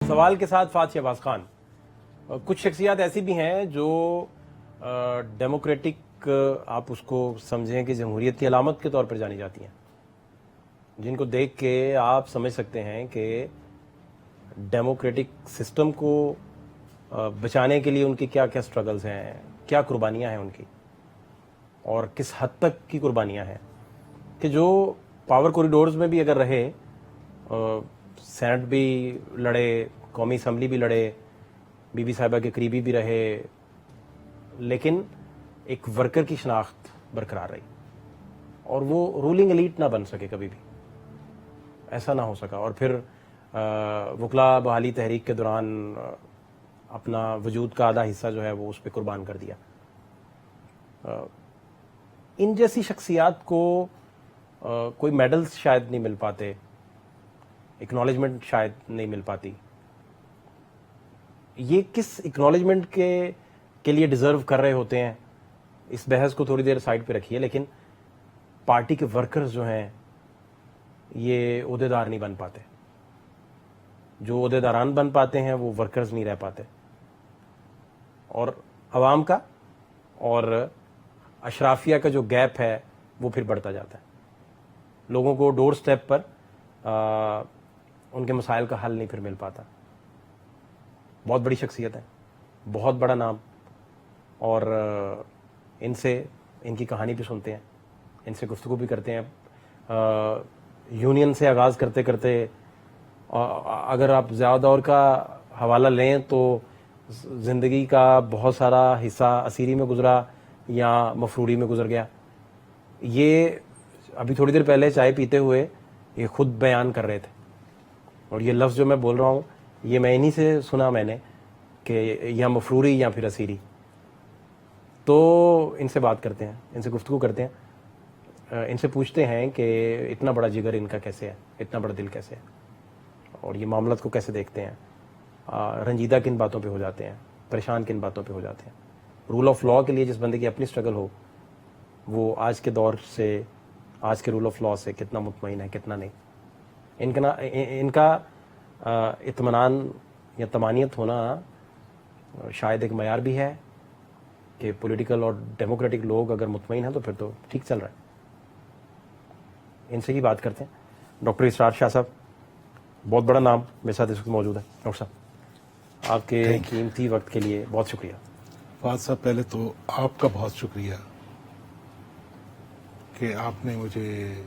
سوال کے ساتھ فات شہباز خان، کچھ شخصیات ایسی بھی ہیں جو ڈیموکریٹک آپ اس کو سمجھیں کہ جمہوریت کی علامت کے طور پر جانی جاتی ہیں، جن کو دیکھ کے آپ سمجھ سکتے ہیں کہ ڈیموکریٹک سسٹم کو بچانے کے لیے ان کی کیا کیا سٹرگلز ہیں، کیا قربانیاں ہیں ان کی، اور کس حد تک کی قربانیاں ہیں، کہ جو پاور کوریڈورز میں بھی اگر رہے، سینٹ بھی لڑے، قومی اسمبلی بھی لڑے، بی بی صاحبہ کے قریبی بھی رہے، لیکن ایک ورکر کی شناخت برقرار رہی، اور وہ رولنگ ایلیٹ نہ بن سکے کبھی بھی، ایسا نہ ہو سکا، اور پھر وکلا بحالی تحریک کے دوران اپنا وجود کا آدھا حصہ جو ہے وہ اس پہ قربان کر دیا۔ ان جیسی شخصیات کو کوئی میڈلز شاید نہیں مل پاتے، اکنالجمنٹ شاید نہیں مل پاتی۔ یہ کس اکنالجمنٹ کے لیے ڈیزرو کر رہے ہوتے ہیں، اس بحث کو تھوڑی دیر سائڈ پہ رکھیے، لیکن پارٹی کے ورکرز جو ہیں یہ عہدیدار نہیں بن پاتے، جو عہدیداران بن پاتے ہیں وہ ورکرز نہیں رہ پاتے، اور عوام کا اور اشرافیہ کا جو گیپ ہے وہ پھر بڑھتا جاتا ہے، لوگوں کو ڈور سٹیپ پر ان کے مسائل کا حل نہیں پھر مل پاتا۔ بہت بڑی شخصیت ہے، بہت بڑا نام، اور ان سے ان کی کہانی بھی سنتے ہیں، ان سے گفتگو بھی کرتے ہیں۔ یونین سے آغاز کرتے کرتے اگر آپ ضیاء دور کا حوالہ لیں تو زندگی کا بہت سارا حصہ اسیری میں گزرا یا مفروری میں گزر گیا۔ یہ ابھی تھوڑی دیر پہلے چائے پیتے ہوئے یہ خود بیان کر رہے تھے، اور یہ لفظ جو میں بول رہا ہوں یہ میں انہی سے سنا میں نے، کہ یا مفروری یا پھر اسیری۔ تو ان سے بات کرتے ہیں، ان سے گفتگو کرتے ہیں، ان سے پوچھتے ہیں کہ اتنا بڑا جگر ان کا کیسے ہے، اتنا بڑا دل کیسے ہے، اور یہ معاملات کو کیسے دیکھتے ہیں، رنجیدہ کن باتوں پہ ہو جاتے ہیں، پریشان کن باتوں پہ ہو جاتے ہیں۔ رول آف لاء کے لیے جس بندے کی اپنی اسٹرگل ہو، وہ آج کے دور سے، آج کے رول آف لاء سے کتنا مطمئن ہے، کتنا نہیں۔ ان کا اطمینان یا طمانینت ہونا شاید ایک معیار بھی ہے کہ پولیٹیکل اور ڈیموکریٹک لوگ اگر مطمئن ہیں تو پھر تو ٹھیک چل رہا ہے۔ ان سے ہی بات کرتے ہیں۔ ڈاکٹر اسرار شاہ صاحب، بہت بڑا نام میرے ساتھ اس وقت موجود ہے۔ ڈاکٹر صاحب، آپ کے قیمتی وقت کے لیے بہت شکریہ۔ فہد صاحب، پہلے تو آپ کا بہت شکریہ کہ آپ نے مجھے،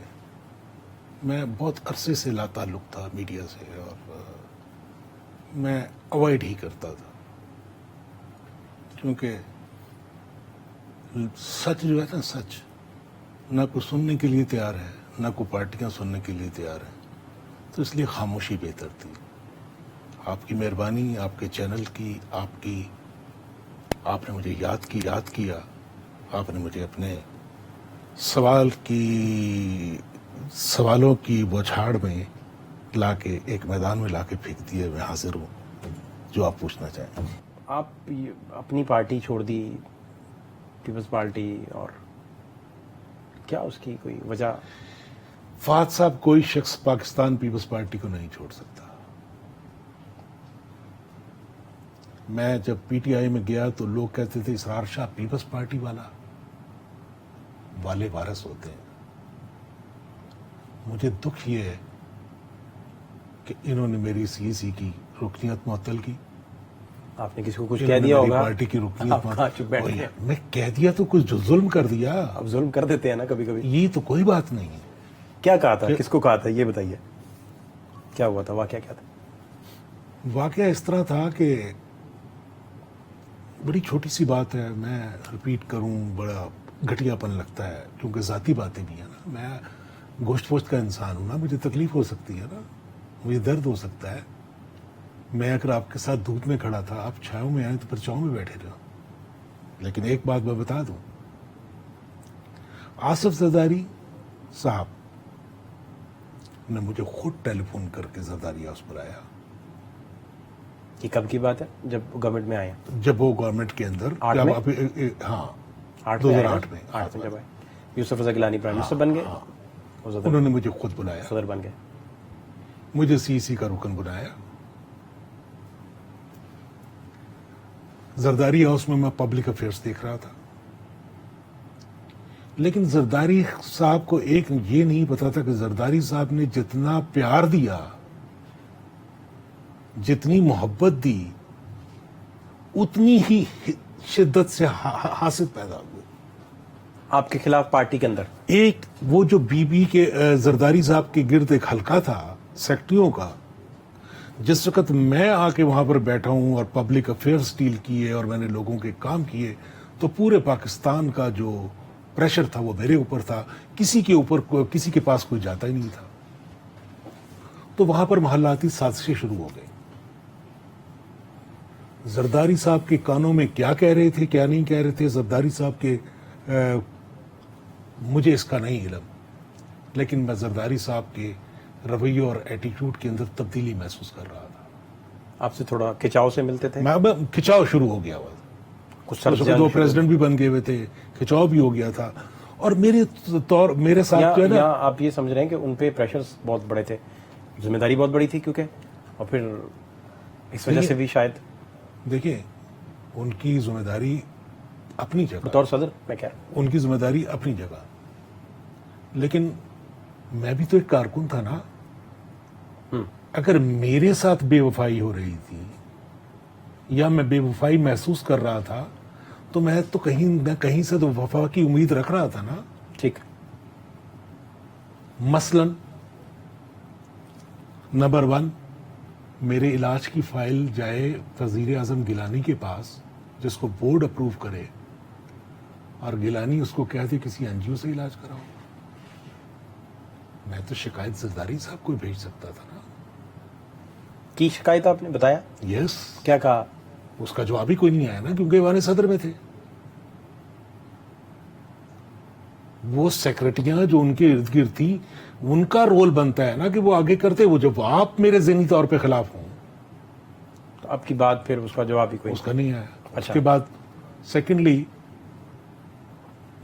میں بہت عرصے سے لا تعلق تھا میڈیا سے، اور میں اوائڈ ہی کرتا تھا، کیونکہ سچ جو ہے نا، سچ نہ کوئی سننے کے لیے تیار ہے، نہ کوئی پارٹیاں سننے کے لیے تیار ہیں، تو اس لیے خاموشی بہتر تھی۔ آپ کی مہربانی، آپ کے چینل کی، آپ نے مجھے یاد کیا، آپ نے مجھے اپنے سوالوں کی بوچھاڑ میں لا کے، ایک میدان میں لا کے پھینک دیے۔ میں حاضر ہوں جو آپ پوچھنا چاہیں۔ آپ اپنی پارٹی چھوڑ دی، پیپلز پارٹی، اور کیا اس کی کوئی وجہ؟ فہد صاحب، کوئی شخص پاکستان پیپلز پارٹی کو نہیں چھوڑ سکتا۔ میں جب پی ٹی آئی میں گیا تو لوگ کہتے تھے اسرار شاہ پیپلز پارٹی والے وارث ہوتے ہیں۔ مجھے دکھ یہ ہے کہ انہوں نے میری سی کی رکنیت معطل کی۔ آپ نے کسی کو کچھ کہہ دیا ہوگا، پارٹی کی رکنیت معطل، میں کہہ دیا تو کچھ ظلم کر دیا۔ اب ظلم کر دیتے ہیں نا کبھی کبھی۔ یہ تو کوئی بات نہیں ہے۔ کیا کہا تھا، کس کو کہا تھا، یہ بتائیے، کیا ہوا تھا، واقعہ کیا تھا؟ واقعہ اس طرح تھا کہ بڑی چھوٹی سی بات ہے، میں ریپیٹ کروں بڑا گھٹیا پن لگتا ہے، کیونکہ ذاتی باتیں بھی ہیں نا، میں گوشت پوشت کا انسان ہوں نا، مجھے تکلیف ہو سکتی ہے نا، مجھے درد ہو سکتا ہے۔ میں اگر آپ کے ساتھ دھوپ میں کھڑا تھا، آپ چھاؤں میں آئے تو پھر چھاؤں میں بیٹھے رہو۔ لیکن ایک بات میں بتا دوں، آصف زرداری صاحب نے مجھے خود ٹیلی فون کر کے زرداری ہاؤس پر آیا۔ یہ کب کی بات ہے؟ جب گورنمنٹ میں آئے ہیں؟ جب وہ گورنمنٹ کے اندر، ہاں، 2008 میں جب آئے یوسف رضا گیلانی پرائم منسٹر بن گئے، انہوں نے مجھے خود بلایا، صدر بن گئے، مجھے سی کا رکن بنایا، زرداری ہاؤس میں پبلک افیئرس دیکھ رہا تھا، لیکن زرداری صاحب کو ایک یہ نہیں پتا تھا کہ زرداری صاحب نے جتنا پیار دیا، جتنی محبت دی، اتنی ہی شدت سے حاسد پیدا ہوئے آپ کے خلاف پارٹی کے اندر. ایک وہ جو بی بی کے زرداری صاحب کے گرد ایک حلقہ تھا سیکٹریوں کا، جس وقت میں آ کے وہاں پر بیٹھا ہوں اور پبلک افیئرس ڈیل کیے اور میں نے لوگوں کے کام کیے، تو پورے پاکستان کا جو پریشر تھا وہ میرے اوپر تھا، کسی کے پاس کوئی جاتا ہی نہیں تھا. تو وہاں پر محلاتی سازشیں شروع ہو گئی. زرداری صاحب کے کانوں میں کیا کہہ رہے تھے، کیا نہیں کہہ رہے تھے، زرداری صاحب کے مجھے اس کا نہیں علم، لیکن میں زرداری صاحب کے رویے اور ایٹیٹیوڈ کے اندر تبدیلی محسوس کر رہا تھا. آپ سے تھوڑا کھچاؤ سے ملتے تھے؟ میں کھچاؤ شروع ہو گیا ہوا، کچھ دو پریزیڈنٹ بھی بن گئے ہوئے تھے، کھچاؤ بھی ہو گیا تھا. اور میرے ساتھ جو ہے نا، آپ یہ سمجھ رہے ہیں کہ ان پہ پریشرز بہت بڑے تھے، ذمہ داری بہت بڑی تھی کیونکہ، اور پھر اس وجہ سے بھی شاید. دیکھیں ان کی ذمہ داری اپنی جگہ، بطور صدر میں کہہ رہا ہوں، ان کی ذمہ داری اپنی جگہ، لیکن میں بھی تو ایک کارکن تھا نا. اگر میرے ساتھ بے وفائی ہو رہی تھی یا میں بے وفائی محسوس کر رہا تھا تو میں تو کہیں سے تو وفا کی امید رکھ رہا تھا نا. ٹھیک. مثلا نمبر 1، میرے علاج کی فائل جائے وزیر اعظم گیلانی کے پاس، جس کو بورڈ اپروو کرے، اور گیلانی اس کو کہتے کسی این جی او سے علاج کراؤ. میں تو شکایت زرداری صاحب کو بھیج سکتا تھا نا. کی شکایت آپ نے بتایا؟ یس. کیا کہا؟ اس کا جواب ہی کوئی نہیں آیا نا، کیونکہ ایوان صدر میں تھے. وہ سیکرٹریاں جو ان کے ارد گرد تھی، ان کا رول بنتا ہے نا کہ وہ آگے کرتے، وہ جب آپ میرے ذہنی طور پہ خلاف ہوں تو آپ کی بات پھر اس کا جواب ہی کوئی اس کا نہیں آیا. اس اچھا. کے بعد سیکنڈلی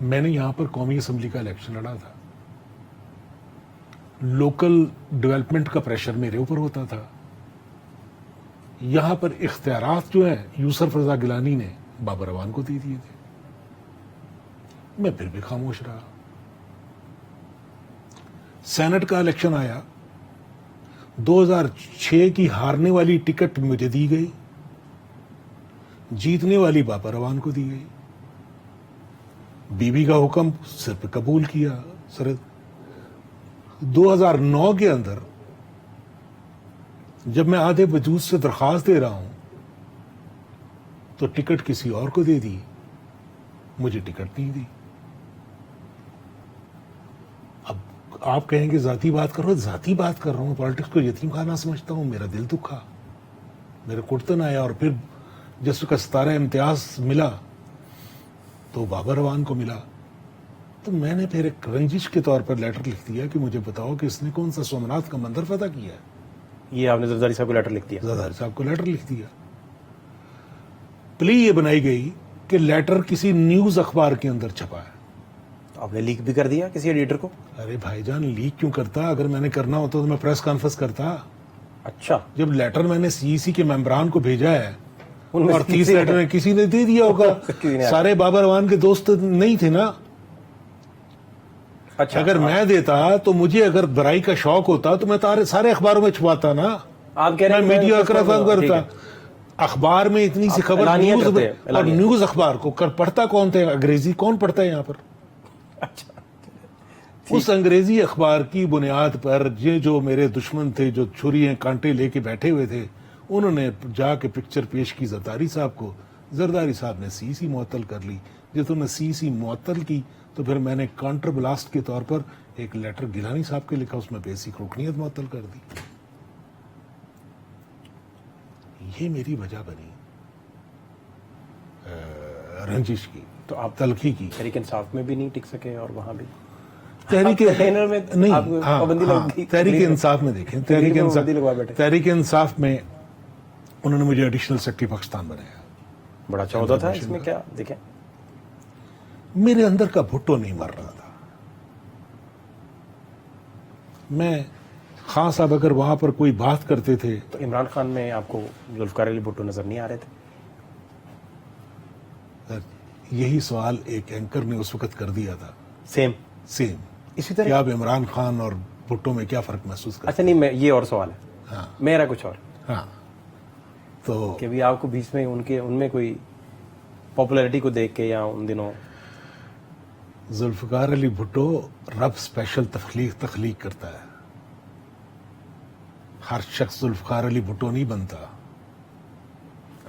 میں نے یہاں پر قومی اسمبلی کا الیکشن لڑا تھا. لوکل ڈیولپمنٹ کا پریشر میرے اوپر ہوتا تھا. یہاں پر اختیارات جو ہیں یوسف رضا گیلانی نے بابر اعوان کو دے دیے تھے. میں پھر بھی خاموش رہا. سینٹ کا الیکشن آیا، 2006 کی ہارنے والی ٹکٹ مجھے دی گئی، جیتنے والی بابر اعوان کو دی گئی. بی بی کا حکم سر پہ قبول کیا. سر 2009 کے اندر جب میں آدھے وجود سے درخواست دے رہا ہوں تو ٹکٹ کسی اور کو دے دی، مجھے ٹکٹ نہیں دی. اب آپ کہیں گے ذاتی بات کر رہا ہوں، ذاتی بات کر رہا ہوں. پالیٹکس کو یتیم خانہ سمجھتا ہوں. میرا دل دکھا، میرے کڑتن آیا. اور پھر جس کا ستارہ امتیاز ملا تو بابر اعوان کو ملا. تو میں نے پھر ایک رنجش کے طور پر لیٹر لکھ دیا کہ مجھے بتاؤ کہ اس نے کون سا سومناتھ کا مندر فتح کیا ہے. یہ آپ نے زرداری صاحب کو لیٹر لکھ دیا؟ زرداری صاحب کو لیٹر لکھ دیا. پلی یہ بنائی گئی کہ لیٹر کسی نیوز اخبار کے اندر چھپا ہے. آپ نے لیک بھی کر دیا کسی ایڈیٹر کو؟ ارے بھائی جان، لیک کیوں کرتا؟ اگر میں نے کرنا ہوتا تو میں پریس کانفرنس کرتا. اچھا. جب لیٹر میں نے سی سی کے ممبران کو بھیجا ہے اور 30 لیٹر کسی نے دے دیا ہوگا، سارے بابر اعوان کے دوست نہیں تھے نا. اچھا. اگر میں دیتا تو مجھے اگر برائی کا شوق ہوتا تو میں سارے اخباروں میں چھپاتا نا. آپ کہہ رہے ہیں میں میڈیا کرتا. اخبار میں اتنی سی خبر، اور نیوز اخبار کو پڑھتا کون تھا؟ انگریزی کون پڑھتا ہے یہاں پر؟ اچھا. اس انگریزی اخبار کی بنیاد پر یہ جو میرے دشمن تھے، جو چھریاں کانٹے لے کے بیٹھے ہوئے تھے، انہوں نے جا کے پکچر پیش کی زرداری صاحب کو. زرداری صاحب نے سی سی معطل کر لی. جب انہوں نے سی سی معطل کی تو پھر میں نے کانٹر بلاسٹ کے طور پر ایک لیٹر گیلانی صاحب کے لکھا، اس میں بیسک رکنیت معطل کر دی. یہ میری وجہ بنی رنجش کی، تو آپ تلخی کی. تحریک انصاف میں بھی نہیں ٹک سکے اور وہاں بھی تحریک انصاف میں دیکھیں، تحریک انصاف میں انہوں نے مجھے ایڈیشنل سیکرٹری پاکستان بنایا. بڑا اچھا عہدہ تھا. اس میں کیا دیکھیں، میرے اندر کا بھٹو نہیں مر رہا تھا. میں خان صاحب اگر وہاں پر کوئی بات کرتے تھے تو عمران خان میں آپ کو ذوالفقار علی بھٹو نظر نہیں آ رہے تھے؟ یہی سوال ایک اینکر نے اس وقت کر دیا تھا. Same same. اسی طرح. کیا آپ عمران خان اور بھٹو میں کیا فرق محسوس کرتے اچھا نہیں, یہ اور سوال ہے. ہاں میرا کچھ اور ہاں. تو کہ بھی آپ کو بیچ میں ان میں کوئی پاپولیرٹی کو دیکھ کے یا ان دنوں ذوالفقار علی بھٹو رب اسپیشل تخلیق کرتا ہے. ہر شخص ذوالفقار علی بھٹو نہیں بنتا.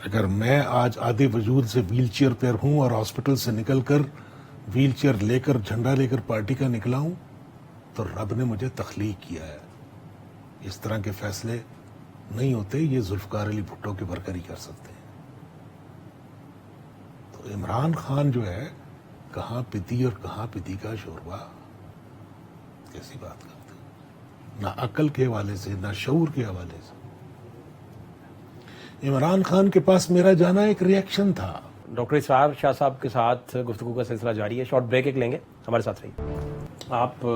اگر میں آج آدھے وجود سے ویل چیئر پر ہوں اور ہاسپٹل سے نکل کر ویل چیئر لے کر جھنڈا لے کر پارٹی کا نکلا ہوں تو رب نے مجھے تخلیق کیا ہے. اس طرح کے فیصلے نہیں ہوتے, یہ ذوالفقار علی بھٹو کے ورکر ہی کر سکتے ہیں. تو عمران خان جو ہے کہاں پتی اور کہاں پتی کا شوربہ, کیسی بات کرتے ہیں, نہ عقل کے حوالے سے نہ شعور کے حوالے سے. عمران خان کے پاس میرا جانا ایک ریئیکشن تھا. ڈاکٹر اسرار شاہ صاحب کے ساتھ گفتگو کا سلسلہ جاری ہے. شارٹ بریک ایک لیں گے, ہمارے ساتھ رہیے. آپ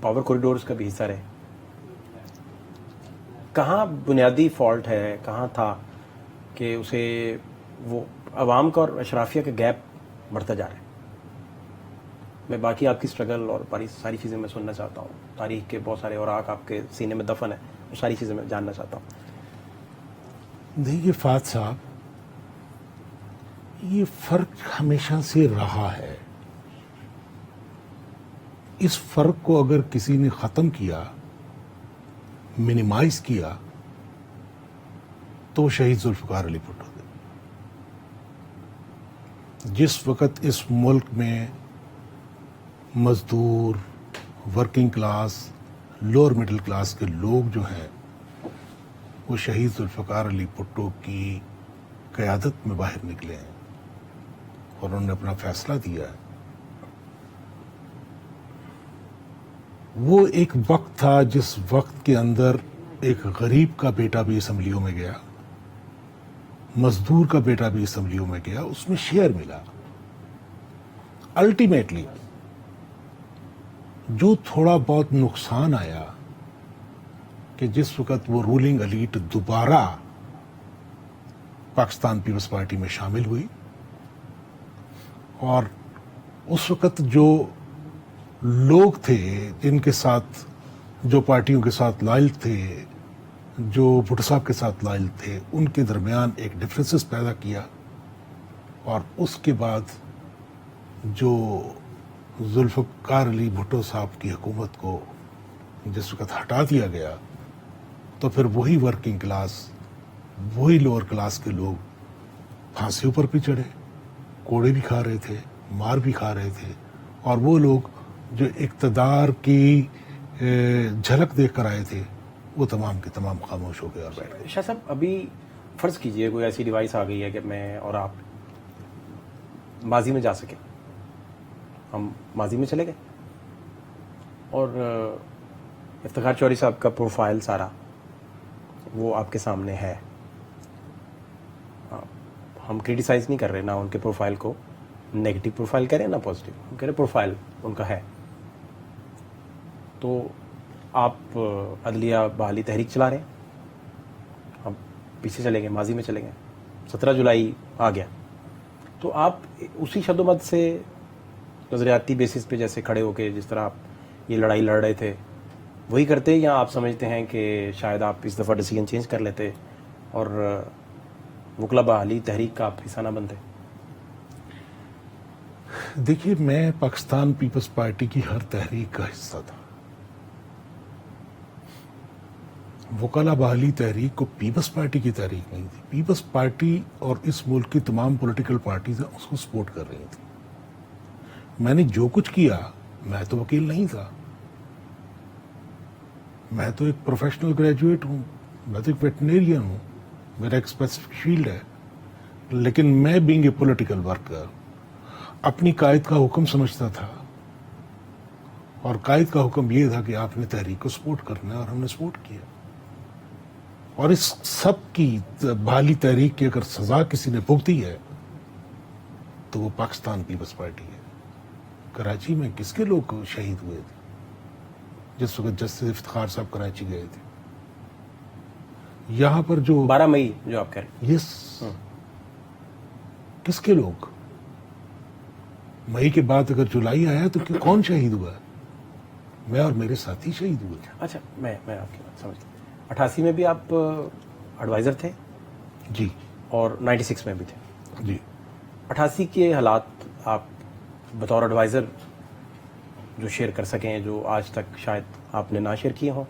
پاور کوریڈورز کا بھی حصہ رہے. کہاں بنیادی فالٹ ہے, کہاں تھا کہ اسے وہ عوام کا اور اشرافیہ کا گیپ بڑھتا جا رہا ہے؟ میں باقی آپ کی اسٹرگل اور ساری چیزیں میں سننا چاہتا ہوں. تاریخ کے بہت سارے اوراق آپ کے سینے میں دفن ہیں, وہ ساری چیزیں میں جاننا چاہتا ہوں. دیکھیے فات صاحب, یہ فرق ہمیشہ سے رہا ہے. اس فرق کو اگر کسی نے ختم کیا, منیمائز کیا, تو شہید ذوالفقار علی بھٹو تھے. جس وقت اس ملک میں مزدور, working class, lower middle class کے لوگ جو ہیں وہ شہید ذوالفقار علی بھٹو کی قیادت میں باہر نکلے ہیں اور انہوں نے اپنا فیصلہ دیا ہے. وہ ایک وقت تھا جس وقت کے اندر ایک غریب کا بیٹا بھی اسمبلیوں میں گیا, مزدور کا بیٹا بھی اسمبلیوں میں گیا, اس میں شیئر ملا. الٹیمیٹلی جو تھوڑا بہت نقصان آیا کہ جس وقت وہ رولنگ ایلیٹ دوبارہ پاکستان پیپلز پارٹی میں شامل ہوئی, اور اس وقت جو لوگ تھے جن کے ساتھ, جو پارٹیوں کے ساتھ لائل تھے, جو بھٹو صاحب کے ساتھ لائل تھے, ان کے درمیان ایک ڈفرینسز پیدا کیا. اور اس کے بعد جو ذوالفقار علی بھٹو صاحب کی حکومت کو جس وقت ہٹا دیا گیا, تو پھر وہی ورکنگ کلاس, وہی لوور کلاس کے لوگ پھانسیوں پر بھی چڑھے, کوڑے بھی کھا رہے تھے, مار بھی کھا رہے تھے. اور وہ لوگ جو اقتدار کی جھلک دیکھ کر آئے تھے وہ تمام کے تمام خاموش ہو گئے اور بیٹھ گئے. شاہ صاحب, ابھی فرض کیجئے کوئی ایسی ڈیوائس آ گئی ہے کہ میں اور آپ ماضی میں جا سکیں, ہم ماضی میں چلے گئے اور افتخار چوہدری صاحب کا پروفائل سارا وہ آپ کے سامنے ہے. ہم کریٹیسائز نہیں کر رہے, نہ ان کے پروفائل کو نیگیٹو پروفائل کہہ رہے ہیں نہ پازیٹیو, ہم کہہ رہے پروفائل ان کا ہے. تو آپ عدلیہ بحالی تحریک چلا رہے ہیں, ہم پیچھے چلے گئے, ماضی میں چلے گئے, 17 جولائی آ گیا, تو آپ اسی شد و مد سے نظریاتی بیسس پہ جیسے کھڑے ہو کے جس طرح آپ یہ لڑائی لڑ رہے تھے وہی کرتے, یا آپ سمجھتے ہیں کہ شاید آپ اس دفعہ ڈیسیجن چینج کر لیتے اور وکلا بحالی تحریک کا آپ حصہ نہ بنتے؟ دیکھیے, میں پاکستان پیپلز پارٹی کی ہر تحریک کا حصہ تھا. وکلا بحالی تحریک کو پیپلز پارٹی کی تحریک نہیں تھی. پیپلز پارٹی اور اس ملک کی تمام پولیٹیکل پارٹیز اس کو سپورٹ کر رہی تھی. میں نے جو کچھ کیا, میں تو وکیل نہیں تھا, میں تو ایک پروفیشنل گریجویٹ ہوں, میں تو ایک ویٹنیرین ہوں, میرا ایک اسپیسیفک فیلڈ ہے. لیکن میں بینگ اے پولیٹیکل ورکر اپنی قائد کا حکم سمجھتا تھا, اور قائد کا حکم یہ تھا کہ آپ نے تحریک کو سپورٹ کرنا ہے, اور ہم نے سپورٹ کیا. اور اس سب کی بحالی تحریک کی اگر سزا کسی نے بھگتی ہے تو وہ پاکستان پیپلز پارٹی ہے. کراچی میں کس کے لوگ شہید ہوئے تھے جس وقت جسٹس افتخار صاحب کراچی گئے تھے؟ یہاں پر جو 12 مئی جو آپ کہہ رہے ہیں, یس, کس کے لوگ؟ مئی کے بعد اگر جولائی آیا تو کون شہید ہوا؟ میں اور میرے ساتھی شہید ہوئے. اچھا میں آپ کی بات سمجھتا ہوں. 88 میں بھی آپ ایڈوائزر تھے جی اور 96 میں بھی تھے. جی. 88 کے حالات آپ بطور ایڈوائزر جو شیئر کر سکیں, جو آج تک شاید آپ نے نہ شیئر کیے ہوں,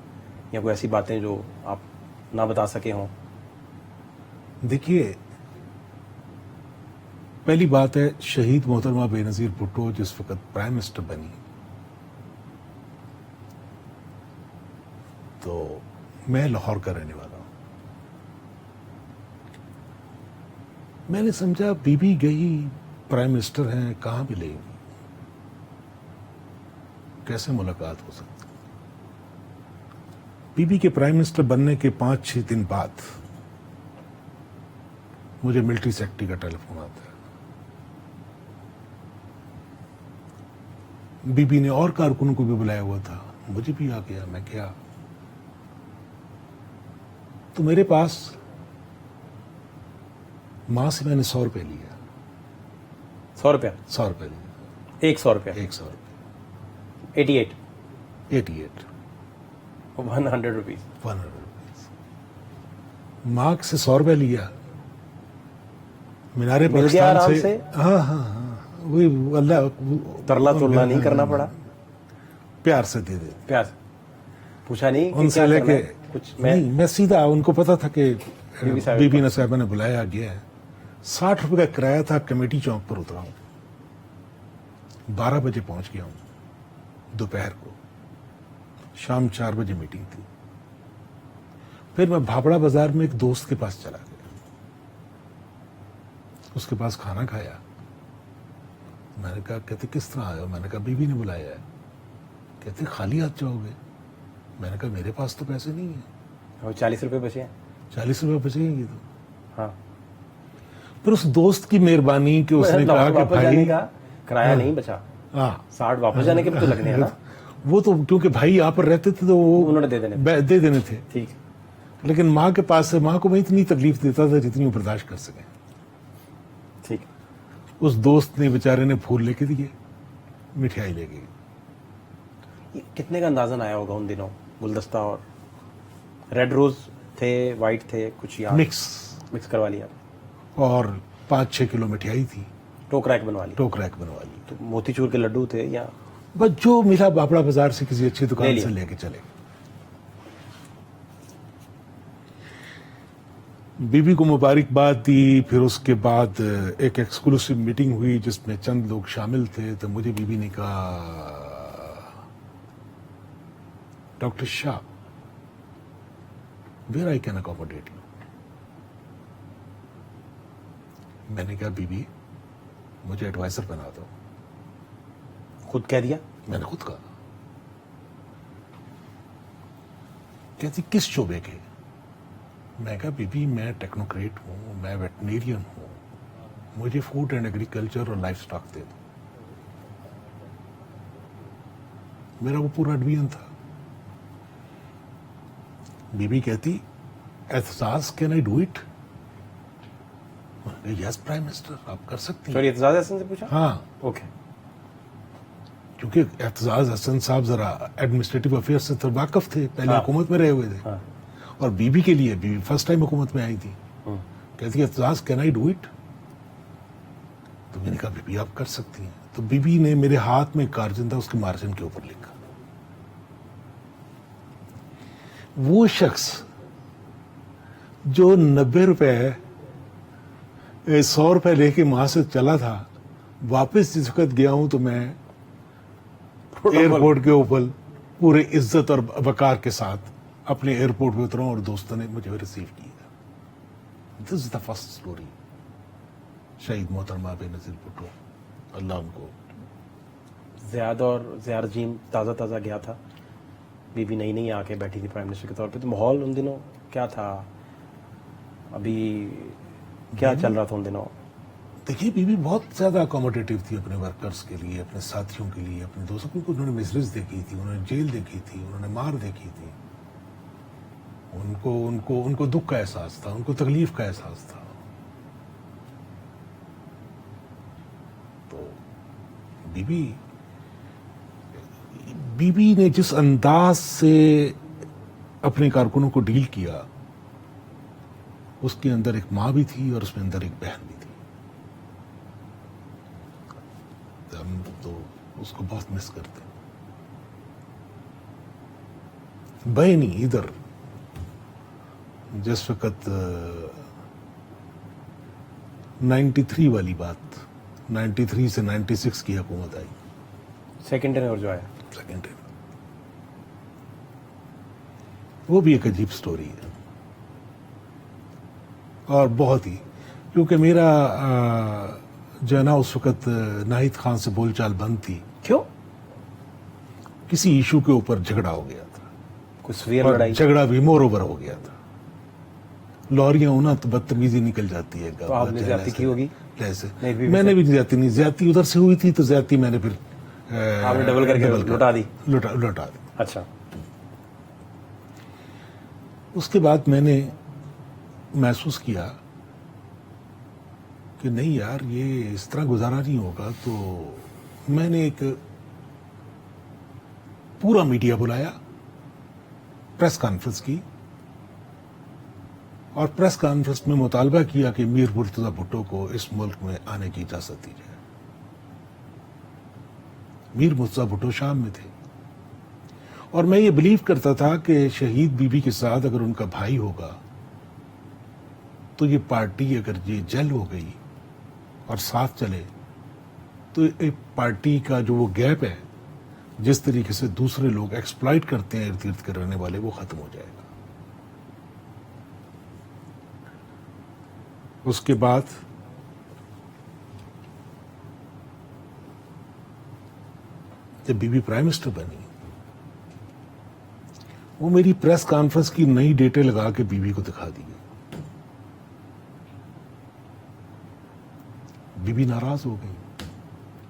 یا کوئی ایسی باتیں جو آپ نہ بتا سکے ہوں. دیکھیے, پہلی بات ہے شہید محترمہ بے نظیر بھٹو جس وقت پرائم منسٹر بنی تو میں لاہور کا رہنے والا ہوں. میں نے سمجھا بی بی گئی, پرائم منسٹر ہیں, کہاں بھی لیں گی, کیسے ملاقات ہو سکتی. بی بی کے پرائم منسٹر بننے کے 5-6 دن بعد مجھے ملٹری سیکرٹری کا ٹیلی فون آتا ہے. بی بی نے اور کارکنوں کو بھی بلایا ہوا تھا, مجھے بھی آ گیا. میں کیا تو میرے پاس ماں سے میں نے 100 روپے لیا. 100 روپیہ؟ 100 روپے لیا. 100 روپیہ؟ 100 روپے. 88 100 روپیز. 100 روپیز. ماں سے 100 روپے لیا. مینار مل گیا آرام پاکستان سے؟ ہاں وہی اللہ ترلا ترلا نہیں کرنا پڑا, پیار سے دے دے. پیار سے پوچھا نہیں ان سے لے کے کچھ. نہیں, میں سیدھا, ان کو پتا تھا کہ بی بی صاحب بی بی صاحبہ نے بلایا گیا ہے. 60 روپے کا کرایہ تھا. کمیٹی چوک پر اترا ہوں, 12 بجے پہنچ گیا ہوں دوپہر کو. شام 4 بجے میٹنگ تھی. پھر میں بھاپڑا بازار میں ایک دوست کے پاس چلا گیا, اس کے پاس کھانا کھایا. میں نے کہا, کہتے کس طرح آئے ہو؟ میں نے کہا بی بی نے بلایا ہے. کہتے خالی ہاتھ جاؤ گے؟ میں نے کہا میرے پاس تو پیسے نہیں ہیں. اور 40 روپے بچے ہیں. 40 روپے بچیں گے تو. ہاں, پھر اس دوست کی مہربانی کہ اس نے کہا کہ واپس جانے بھائی کا کرایہ نہیں بچا, ہاں 60 واپس جانے کے بھی تو لگنے ہیں نا. وہ تو کیونکہ بھائی یہاں پر رہتے تھے تو وہ انہوں نے دے دینے تھے. ٹھیک. لیکن ماں کے پاس سے, ماں کو میں اتنی تکلیف دیتا تھا جتنی وہ برداشت کر سکیں. ٹھیک. اس دوست نے بیچارے نے پھول لے کے دیے, مٹھائی لے گئی. کتنے کا اندازن آیا ہوگا ان دنوں؟ گلدستہ اور ریڈ روز تھے, وائٹ تھے, کچھ یاد مکس کروا لیا اور 5-6 کلو مٹھائی تھی. ٹوک ریک بنوا لی. ٹوک ریک بنوا لی. تو موتی چور کے لڈو تھے یا بس جو ملا بھاپڑا بازار سے کسی اچھی لے دکان لیا. سے لے کے چلے. بی بی کو مبارکباد دی. پھر اس کے بعد ایک ایکسکلوسیو میٹنگ ہوئی جس میں چند لوگ شامل تھے. تو مجھے بی بی نے کہا, doctor Shah, where I can accommodate you. میں نے کہا بی بی مجھے ایڈوائزر بنا دو. خود کہہ دیا؟ میں نے خود کہا. کہتی کس شعبے کے؟ میں کہا بی بی میں ٹیکنوکریٹ ہوں, میں ویٹنیرین ہوں, مجھے فوڈ اینڈ ایگریکلچر اور لائف سٹاک دے دو. میرا وہ پورا ڈویژن تھا. بی بی کہتی Aitzaz can I do it? Yes prime minister آپ کر سکتی ہیں. سوری, اعتزاز احسن سے پوچھا؟ ہاں, اوکے. کیونکہ اعتزاز حسن صاحب ذرا ایڈمنسٹریٹو افیئر سے تو واقف تھے, پہلے حکومت میں رہے ہوئے تھے. اور بی بی کے لیے, بی بی فرسٹ ٹائم حکومت میں آئی تھی. کہتی Aitzaz can I do it? تو میں نے کہا بی بی آپ کر سکتی ہیں. تو بی بی نے میرے ہاتھ میں کارجندہ اس کے مارجن کے اوپر لکھا. وہ شخص جو 90 روپے 100 روپے لے کے وہاں سے چلا تھا, واپس جس وقت گیا ہوں تو میں ایئرپورٹ کے اوپر پورے عزت اور وقار کے ساتھ اپنے ایئرپورٹ پہ اترا اور دوستوں نے مجھے ریسیو کیا. دس از دا فرسٹ اسٹوری. شہید محترمہ بے نظیر بھٹو, اللہ ان کو. زیاد اور زیار جیم تازہ تازہ گیا تھا, بی بی نئی نئی آ کے بیٹھی تھی پرائم منسٹر کے طور پہ. تو ماحول ان دنوں کیا تھا؟ ابھی کیا چل رہا تھا ان دنوں؟ دیکھیے بی بی بہت زیادہ اکوموڈیٹو تھی اپنے ورکرز کے لیے, اپنے ساتھیوں کے لیے, اپنے دوستوں کو. انہوں نے مزرز دیکھی تھی, انہوں نے جیل دیکھی تھی, انہوں نے مار دیکھی تھی. ان کو دکھ کا احساس تھا, ان کو تکلیف کا احساس تھا. بی بی نے جس انداز سے اپنے کارکنوں کو ڈیل کیا، اس کے اندر ایک ماں بھی تھی اور اس میں اندر ایک بہن بھی تھی. ہم تو اس کو بہت مس کرتے ہیں. بہنی ادھر جس وقت 93 والی بات، 93 سے 96 کی حکومت آئی، سیکنڈ ٹینیور جو آیا. سیکنڈ ٹائم، وہ بھی ایک عجیب سٹوری ہے اور بہت ہی، کیونکہ میرا جو ہے نا اس وقت ناہید خان سے بول چال بند تھی. کیوں؟ کسی ایشو کے اوپر جھگڑا ہو گیا تھا کوئی سویر اور لڑائی؟ جھگڑا بھی مور اوور ہو گیا تھا. لوریاں ہونا تو بدتمیزی نکل جاتی ہے. تو آپ نے زیادتی کی ہوگی؟ ایسے نہیں، بھی میں نے بھی زیادتی نہیں، زیادتی ادھر سے ہوئی تھی تو زیادتی میں نے پھر آپ نے ڈبل کر کے لوٹا دی؟ لوٹا دی. اچھا. اس کے بعد میں نے محسوس کیا کہ نہیں یار یہ اس طرح گزارا نہیں ہوگا، تو میں نے ایک پورا میڈیا بلایا، پریس کانفرنس کی اور پریس کانفرنس میں مطالبہ کیا کہ میر مرتضی بھٹو کو اس ملک میں آنے کی اجازت دی جائے. میر مرتضی بھٹو شام میں تھے اور میں یہ بلیو کرتا تھا کہ شہید بی بی کے ساتھ اگر ان کا بھائی ہوگا تو یہ پارٹی اگر یہ جل ہو گئی اور ساتھ چلے تو ایک پارٹی کا جو وہ گیپ ہے جس طریقے سے دوسرے لوگ ایکسپلائٹ کرتے ہیں ارد گرد کے رہنے والے، وہ ختم ہو جائے گا. اس کے بعد جب بی بی پرائم منسٹر بنی، وہ میری پریس کانفرنس کی نئی ڈیٹیں لگا کے بی بی کو دکھا دی گئی. بی بی ناراض ہو گئی.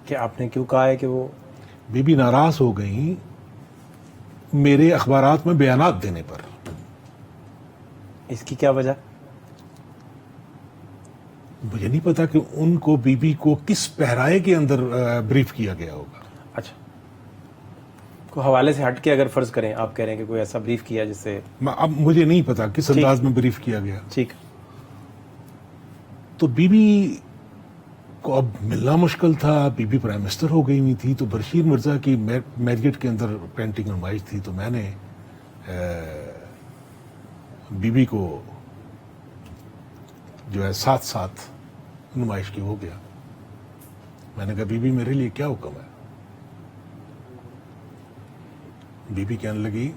کہ آپ نے کیوں کہا ہے کہ وہ؟ بی بی ناراض ہو گئی میرے اخبارات میں بیانات دینے پر. اس کی کیا وجہ؟ مجھے نہیں پتا کہ ان کو بی بی کو کس پہرائے کے اندر بریف کیا گیا ہوگا. اچھا، کو حوالے سے ہٹ کے اگر فرض کریں، آپ کہہ رہے ہیں کہ کوئی ایسا بریف کیا جس سے، اب مجھے نہیں پتا کس انداز میں بریف کیا گیا. ٹھیک. تو بی بی کو اب ملنا مشکل تھا. بی بی پرائم منسٹر ہو گئی ہوئی تھی، تو بشیر مرزا کی میریٹ کے اندر پینٹنگ نمائش تھی، تو میں نے بی بی کو جو ہے ساتھ ساتھ نمائش کی. ہو گیا. میں نے کہا بی بی میرے لیے کیا حکم ہے؟ بی بی کہنے لگی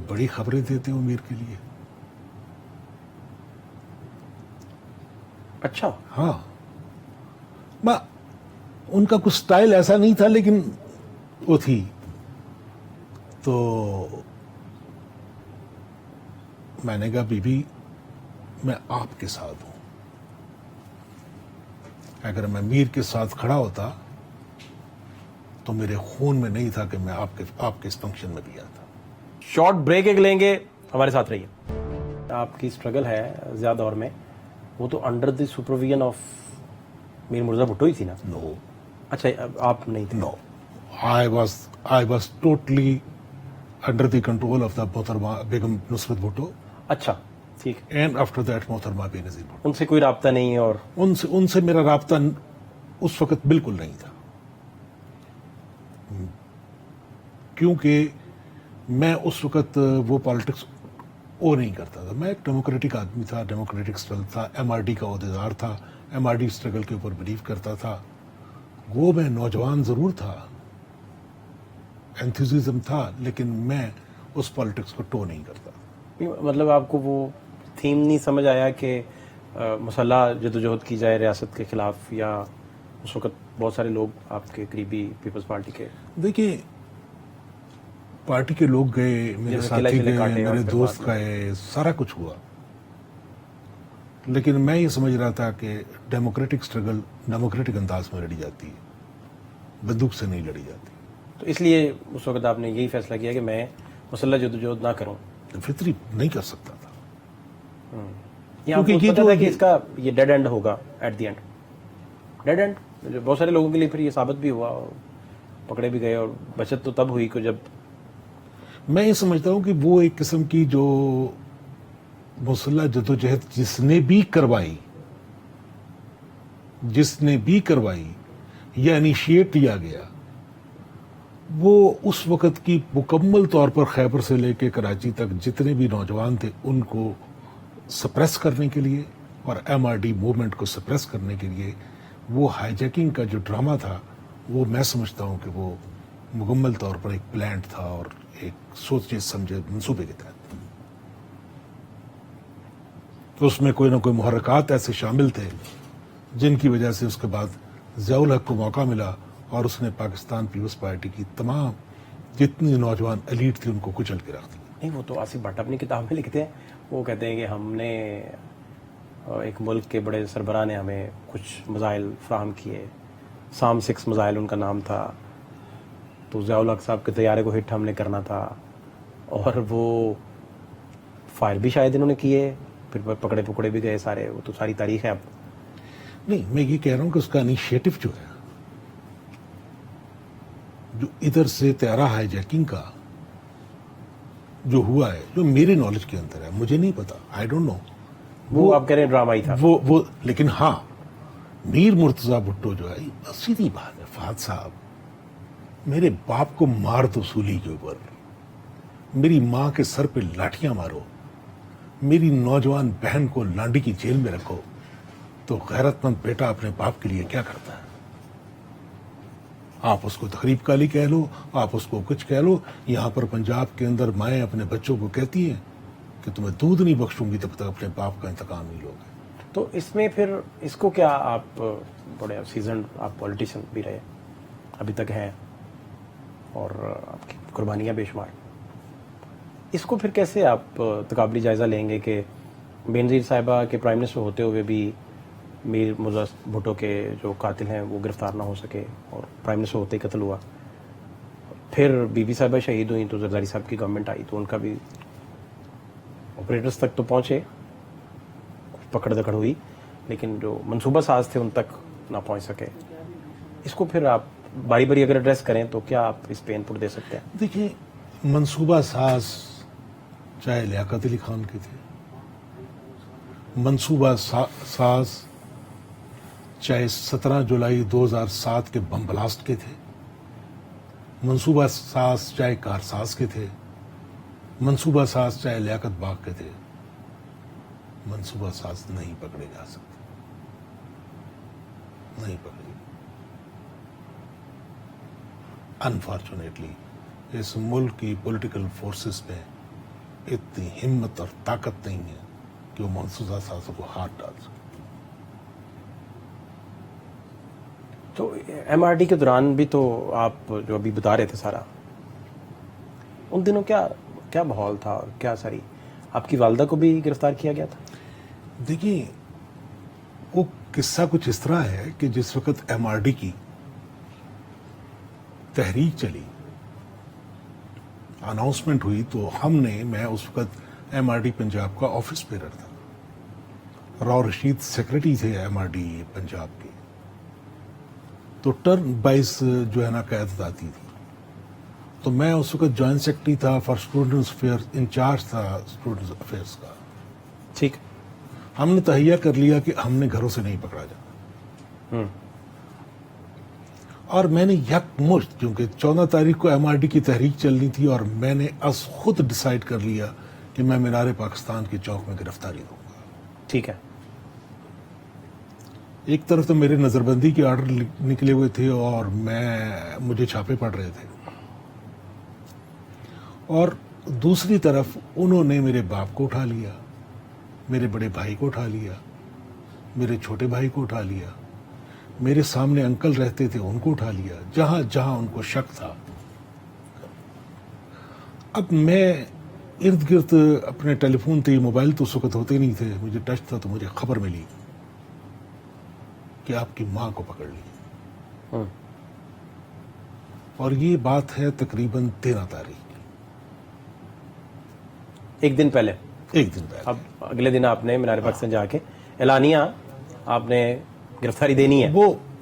بڑی خبریں دیتے ہو میر کے لیے. اچھا. ہاں، ان کا کچھ سٹائل ایسا نہیں تھا لیکن وہ تھی. تو میں نے کہا بی بی میں آپ کے ساتھ ہوں. اگر میں میر کے ساتھ کھڑا ہوتا تو میرے خون میں نہیں تھا کہ میں آپ کے اس فنکشن میں بھی آتا. شارٹ بریک ایک لیں گے، ہمارے ساتھ رہیے. آپ کی اسٹرگل ہے زیادہ دور میں، وہ تو under the supervision of Mir Mirza Bhutto ہی تھی نا؟ نو. اچھا، آپ نہیں تھے؟ No, I was totally under the control of the محترمہ بیگم نصرت بھٹو. اچھا، ٹھیک. اینڈ آفٹر دیٹ محترمہ بے نظیر بھٹو. ان سے کوئی رابطہ نہیں ہے؟ اور ان سے میرا رابطہ اس وقت بالکل نہیں تھا، کیونکہ میں اس وقت وہ پالیٹکس وہ نہیں کرتا تھا. میں ایک ڈیموکریٹک آدمی تھا، ڈیموکریٹک اسٹرگل تھا، ایم آر ڈی کا عہدیدار تھا، ایم آر ڈی اسٹرگل کے اوپر بلیو کرتا تھا. وہ میں نوجوان ضرور تھا، انتھوزیزم تھا، لیکن میں اس پالیٹکس کو ٹو نہیں کرتا. مطلب آپ کو وہ تھیم نہیں سمجھ آیا کہ مسلح جدوجہد کی جائے ریاست کے خلاف، یا اس وقت بہت سارے لوگ آپ کے قریبی پیپلز پارٹی کے؟ دیکھیے، پارٹی کے لوگ گئے، میرے ساتھی گئے، میرے دوست گئے، سارا کچھ ہوا، لیکن میں یہ سمجھ رہا تھا کہ ڈیموکریٹک اسٹرگل ڈیموکریٹک انداز میں لڑی جاتی ہے، بندوق سے نہیں لڑی جاتی. تو اس لیے اس وقت آپ نے یہی فیصلہ کیا کہ میں مسلح جدوجہد نہ کروں؟ فطری نہیں کر سکتا تھا، یہ آپ کو پتا تھا کہ اس کا یہ ڈیڈ اینڈ ہوگا at the end? Dead end جو بہت سارے لوگوں کے لیے پھر یہ ثابت بھی ہوا اور پکڑے بھی گئے, اور بچت تو تب ہوئی کہ جب میں یہ سمجھتا ہوں کہ وہ ایک قسم کی جو مسلح جدوجہد جس نے بھی کروائی یا انیشیٹ کیا گیا, وہ اس وقت کی مکمل طور پر خیبر سے لے کے کراچی تک جتنے بھی نوجوان تھے ان کو سپریس کرنے کے لیے اور ایم آر ڈی موومنٹ کو سپریس کرنے کے لیے وہ ہائی جیکنگ کا جو ڈرامہ تھا, وہ میں سمجھتا ہوں کہ وہ مکمل طور پر ایک پلانٹ تھا اور ایک سوچے سمجھے منصوبے کے تحت. تو اس میں کوئی نہ کوئی محرکات ایسے شامل تھے جن کی وجہ سے اس کے بعد ضیاء الحق کو موقع ملا اور اس نے پاکستان پیپلز پارٹی کی تمام جتنی نوجوان ایلیٹ تھی ان کو کچل کے رکھ دیا. نہیں, وہ تو آصف بھٹ اپنی کتاب میں لکھتے ہیں, وہ کہتے ہیں کہ ہم نے ایک ملک کے بڑے سربراہ نے ہمیں کچھ میزائل فراہم کیے, سام 6 میزائل ان کا نام تھا, تو ضیاء الحق صاحب کے طیارے کو ہٹ ہم نے کرنا تھا, اور وہ فائر بھی شاید انہوں نے کیے, پھر پکڑے بھی گئے سارے, وہ تو ساری تاریخ ہے. اب نہیں, میں یہ کہہ رہا ہوں کہ اس کا انیشیٹو جو ہے, جو ادھر سے طیارہ ہائی جیکنگ کا جو ہوا ہے, جو میرے نالج کے اندر ہے, مجھے نہیں پتا, آئی ڈونٹ نو, وہ آپ کہہ رہے ہیں ڈرامہ ہی تھا وہ لیکن ہاں, میر مرتضیٰ بھٹو جو ہے, سیدھی بات ہے فہد صاحب, میرے باپ کو مار دو سولی کے اوپر, میری ماں کے سر پہ لاٹھیاں مارو, میری نوجوان بہن کو لانڈی کی جیل میں رکھو, تو غیرت مند بیٹا اپنے باپ کے لیے کیا کرتا ہے؟ آپ اس کو تقریب کالی کہہ لو, آپ اس کو کچھ کہہ لو. یہاں پر پنجاب کے اندر مائیں اپنے بچوں کو کہتی ہیں کہ تمہیں دودھ نہیں بخشوں گی تب تک اپنے باپ کا انتقام نہیں لوگے. تو اس میں پھر اس کو کیا, آپ بڑے سیزنڈ آپ پولیٹیشین بھی رہے ابھی تک ہیں اور آپ کی قربانیاں بے شمار, اس کو پھر کیسے آپ تقابلی جائزہ لیں گے کہ بینظیر صاحبہ کے پرائم منسٹر ہوتے ہوئے بھی میر مرتضیٰ بھٹو کے جو قاتل ہیں وہ گرفتار نہ ہو سکے, اور پرائم منسٹر ہوتے ہی قتل ہوا, پھر بی بی صاحبہ شہید ہوئیں تو زرداری صاحب کی گورنمنٹ آئی تو ان کا بھی آپریٹرز تک تو پہنچے, پکڑ دکڑ ہوئی, لیکن جو منصوبہ ساز تھے ان تک نہ پہنچ سکے. اس کو پھر آپ باری باری اگر ایڈریس کریں تو کیا آپ اس پہ انپٹ دے سکتے ہیں؟ دیکھیے, منصوبہ ساز چاہے لیاقت علی خان کے تھے, منصوبہ ساز چاہے 17 جولائی 2007 کے بم بلاسٹ کے تھے, منصوبہ ساز چاہے کارساز کے تھے, منصوبہ ساز چاہے لیاقت باغ کے تھے, منصوبہ ساز نہیں پکڑے جا سکتے, نہیں پکڑے. انفارچونیٹلی اس ملک کی پولیٹیکل فورسز میں اتنی ہمت اور طاقت نہیں ہے کہ وہ منصوبہ سازوں کو ہاتھ ڈال سکے. تو ایم آر ڈی کے دوران بھی تو آپ جو ابھی بتا رہے تھے سارا, ان دنوں کیا ماحول تھا اور کیا ساری, آپ کی والدہ کو بھی گرفتار کیا گیا تھا؟ دیکھیے, وہ قصہ کچھ اس طرح ہے کہ جس وقت ایم آر ڈی کی تحریک چلی, اناؤنسمنٹ ہوئی, تو میں اس وقت ایم آر ڈی پنجاب کا آفس بیرر تھا, راؤ رشید سیکرٹری تھے ایم آر ڈی پنجاب کے, تو ٹرن 22 جو ہے نا قیادت آتی تھی, تو میں اس وقت جوائنٹ سیکرٹری تھا فار اسٹوڈنٹس افیئر, انچارج تھا اسٹوڈنٹس افیئرس کا. ٹھیک, ہم نے تہیہ کر لیا کہ ہم نے گھروں سے نہیں پکڑا جانا, اور میں نے یکمشت, کیونکہ 14 تاریخ کو ایم آر ڈی کی تحریک چلنی تھی, اور میں نے از خود ڈیسائیڈ کر لیا کہ میں مینار پاکستان کے چوک میں گرفتاری دوں گا. ٹھیک ہے. ایک طرف تو میرے نظر بندی کے آرڈر نکلے ہوئے تھے اور مجھے چھاپے پڑ رہے تھے, اور دوسری طرف انہوں نے میرے باپ کو اٹھا لیا, میرے بڑے بھائی کو اٹھا لیا, میرے چھوٹے بھائی کو اٹھا لیا, میرے سامنے انکل رہتے تھے ان کو اٹھا لیا, جہاں جہاں ان کو شک تھا. اب میں ارد گرد اپنے ٹیلی فون تھے, موبائل تو اس وقت ہوتے نہیں تھے, مجھے ٹچ تھا, تو مجھے خبر ملی کہ آپ کی ماں کو پکڑ لی, اور یہ بات ہے تقریباً 13 تاریخ کی, ایک دن پہلے. اب اگلے دن آپ نے مینار پاکستان جا کے اعلانیہ آپ نے گرفتاری دینی ہے. وہ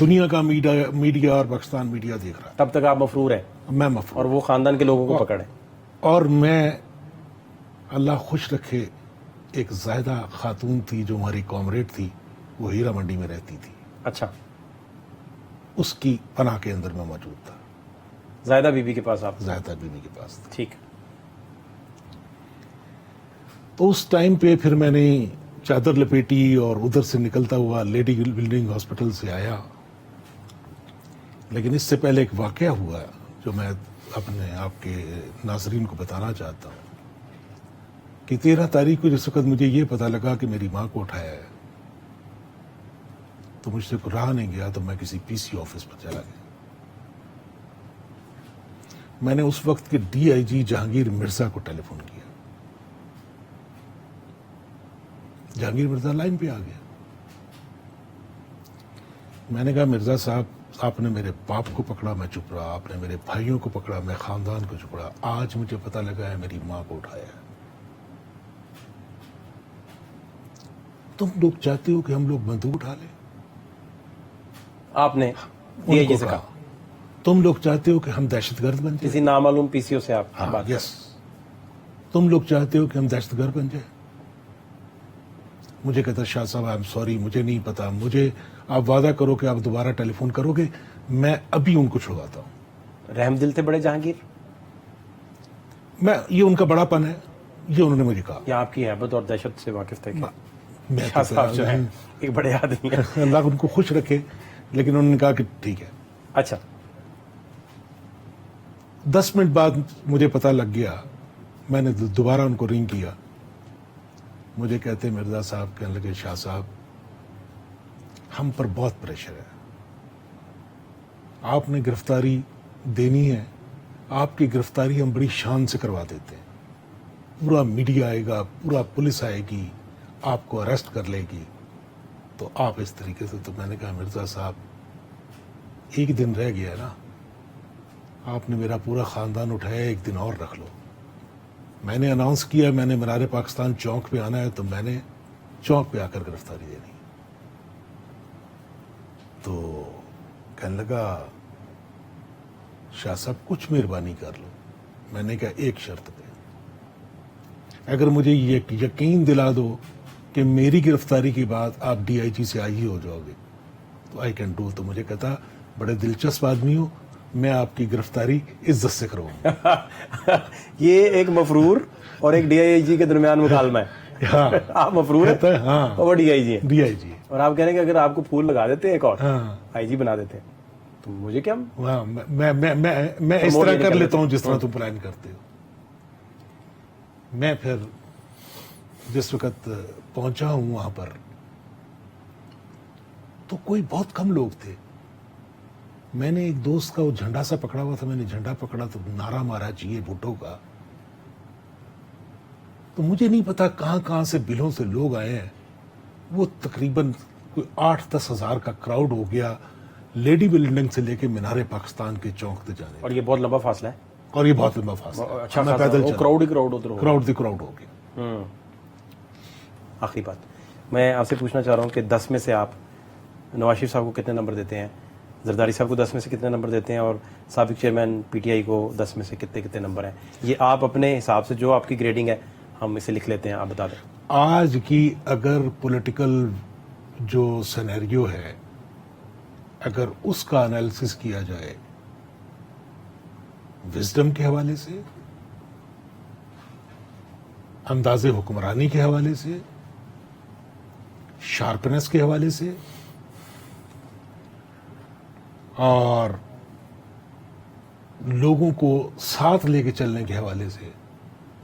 دنیا کا میڈیا اور پاکستان میڈیا دیکھ رہا تب تک آپ مفرور ہیں ہے میں مفروض اور وہ خاندان کے لوگوں کو پکڑے. اور میں اللہ خوش رکھے ایک زاہدہ خاتون تھی جو ہماری کامریڈ تھی وہ ہیرا منڈی میں رہتی تھی اچھا اس کی پناہ کے اندر میں موجود تھا زاہدہ بی بی کے پاس آپ. زاہدہ بیوی کے پاس تھا. ٹھیک. تو اس ٹائم پہ پھر میں نے چادر لپیٹی اور ادھر سے نکلتا ہوا لیڈی بلڈنگ ہاسپٹل سے آیا. لیکن اس سے پہلے ایک واقعہ ہوا جو میں اپنے آپ کے ناظرین کو بتانا چاہتا ہوں کہ 13 تاریخ کو جس وقت مجھے یہ پتا لگا کہ میری ماں کو اٹھایا ہے تو مجھ سے رہا نہیں گیا تو میں کسی پی سی آفس پر چلا گیا. میں نے اس وقت کے ڈی آئی جی جہانگیر مرزا کو ٹیلی فون کیا. جہانگیر مرزا لائن پہ آ گیا. میں نے کہا مرزا صاحب آپ نے میرے باپ کو پکڑا میں چپ رہا, آپ نے میرے بھائیوں کو پکڑا میں خاندان کو چپ رہا, آج مجھے پتا لگا ہے میری ماں کو اٹھایا ہے. تم لوگ چاہتے ہو کہ ہم لوگ بندوق اٹھا لیں؟ آپ نے ان کو کہا تم لوگ چاہتے ہو کہ ہم دہشت گرد بن جائیں؟ کسی نامعلوم پی سی او سے آپ بات یس تم لوگ چاہتے ہو کہ ہم دہشت گرد بن جائیں؟ مجھے کہتا شاہ صاحب آئی ایم سوری مجھے نہیں پتا, مجھے آپ وعدہ کرو کہ آپ دوبارہ ٹیلی فون کرو گے, میں ابھی ان کو چھڑواتا ہوں. رحم دل تھے بڑے جہانگیر, میں یہ ان کا بڑا پن ہے, یہ انہوں نے مجھے کہا. یا آپ کی ہیبت اور دہشت سے واقف تھے کہ میں شاہ صاحب جو ہے ایک بڑے آدمی ہیں. اللہ ان کو خوش رکھے, لیکن انہوں نے کہا کہ ٹھیک ہے. اچھا 10 منٹ بعد مجھے پتا لگ گیا, میں نے دوبارہ ان کو رنگ کیا. مجھے کہتے مرزا صاحب کہنے لگے شاہ صاحب ہم پر بہت پریشر ہے, آپ نے گرفتاری دینی ہے, آپ کی گرفتاری ہم بڑی شان سے کروا دیتے ہیں, پورا میڈیا آئے گا, پورا پولیس آئے گی, آپ کو اریسٹ کر لے گی, تو آپ اس طریقے سے. تو میں نے کہا مرزا صاحب ایک دن رہ گیا نا, آپ نے میرا پورا خاندان اٹھایا, ایک دن اور رکھ لو. میں نے اناؤنس کیا میں نے منار پاکستان چوک پہ آنا ہے, تو میں نے چوک پہ آ کر گرفتاری دینی. تو کہنے لگا شاہ صاحب کچھ مہربانی کر لو. میں نے کہا ایک شرط پہ, اگر مجھے یہ یقین دلا دو کہ میری گرفتاری کے بعد آپ ڈی آئی جی سے آئی ہی ہو جاؤ گے تو آئی کین ڈو. تو مجھے کہتا بڑے دلچسپ آدمی ہو, میں آپ کی گرفتاری عزت سے کروں گا. یہ ایک مفرور اور ایک ڈی آئی جی کے درمیان مکالمہ ہے. ہاں آپ مفرور ہیں ہاں اور وہ ڈی آئی جی ہے, ڈی آئی جی. اور آپ کہہ رہے ہیں کہ اگر آپ کو پھول لگا دیتے ایک اور ہاں آئی جی بنا دیتے تو مجھے کیا, ہاں میں اس طرح کر لیتا ہوں جس طرح تم پلان کرتے ہو. میں پھر جس وقت پہنچا ہوں وہاں پر تو کوئی بہت کم لوگ تھے. میں نے ایک دوست کا وہ جھنڈا سا پکڑا ہوا تھا, میں نے جھنڈا پکڑا تو نعرہ مارا چاہیے بھٹو کا. تو مجھے نہیں پتا کہاں کہاں سے بلوں سے لوگ آئے ہیں. وہ تقریباً کوئی 8-10 ہزار کا کراؤڈ ہو گیا لیڈی بلڈنگ سے لے کے مینار پاکستان کے چوک تک جانے. اور یہ بہت لمبا فاصلہ ہے, اور یہ بہت لمبا فاصلہ ہے. اچھا میں پیدل چلا, کراؤڈ ہی کراؤڈ ادھر کراؤڈ ہو گیا. آخری بات میں آپ سے پوچھنا چاہ رہا ہوں کہ 10 میں سے آپ نواز شریف صاحب کو کتنے نمبر دیتے ہیں, زرداری صاحب کو 10 میں سے کتنے نمبر دیتے ہیں, اور سابق چیئرمین پی ٹی آئی کو 10 میں سے کتنے نمبر ہیں؟ یہ آپ اپنے حساب سے جو آپ کی گریڈنگ ہے ہم اسے لکھ لیتے ہیں, آپ بتا دیں. آج کی اگر پولیٹیکل جو سینیریو ہے اگر اس کا انالیسس کیا جائے وزڈم کے حوالے سے, انداز حکمرانی کے حوالے سے, شارپنس کے حوالے سے, اور لوگوں کو ساتھ لے کے چلنے کے حوالے سے,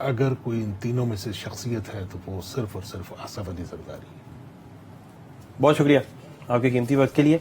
اگر کوئی ان تینوں میں سے شخصیت ہے تو وہ صرف اور صرف آصف علی زرداری ہے. بہت شکریہ آپ کے قیمتی وقت کے لیے.